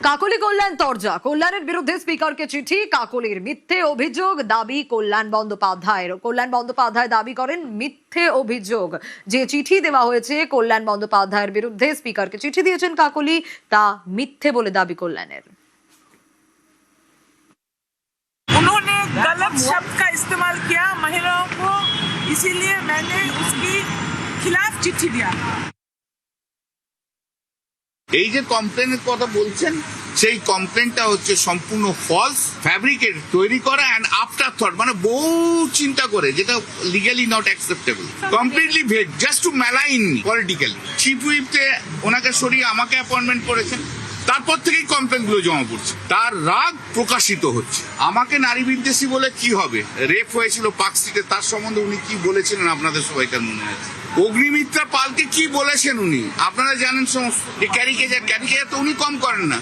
কাকলি কল্যাণ তরজা, কল্যাণের বিরুদ্ধে স্পিকারকে চিঠি, কাকলির মিথ্যে অভিযোগ দাবি কল্যাণ বন্দ্যোপাধ্যায়ের। কল্যাণ বন্দ্যোপাধ্যায় দাবি করেন মিথ্যে অভিযোগ যে চিঠি দেওয়া হয়েছে কল্যাণ বন্দ্যোপাধ্যায়ের বিরুদ্ধে, স্পিকারকে চিঠি দিয়েছেন কাকলি, তা মিথ্যে বলে দাবি কল্যাণের। उन्होंने गलत शब्द का इस्तेमाल किया महिलाओं को, इसीलिए मैंने उसकी खिलाफ चिट्ठी दिया। এই যে কমপ্লেনের কথা বলছেন, সেই কমপ্লেনটা হচ্ছে সম্পূর্ণ ফলস, ফ্যাব্রিকেট, তৈরি করা এন্ড আফটার থট, মানে বহু চিন্তা করে, যেটা legally not acceptable, completely vague, just to malign politically. Chief হুইপতে ওনাকে সরিয়ে আমাকে অ্যাপয়েন্টমেন্ট করেছেন, তারপর থেকেই কমপ্লেন গুলো জমা পড়ছে, তার রাগ প্রকাশিত হচ্ছে। আমাকে নারী বিদ্বেষী বলে কি হবে? রেপ হয়েছিল পার্ক স্ট্রিটে, তার সম্বন্ধে উনি কি বলেছিলেন আপনাদের সবাইকার মনে আছে? অগ্নিমিত্রা পালকে কি বলেছেন উনি আপনারা জানেন সমস্ত। ক্যারিকেচার তো উনি কম করেন না।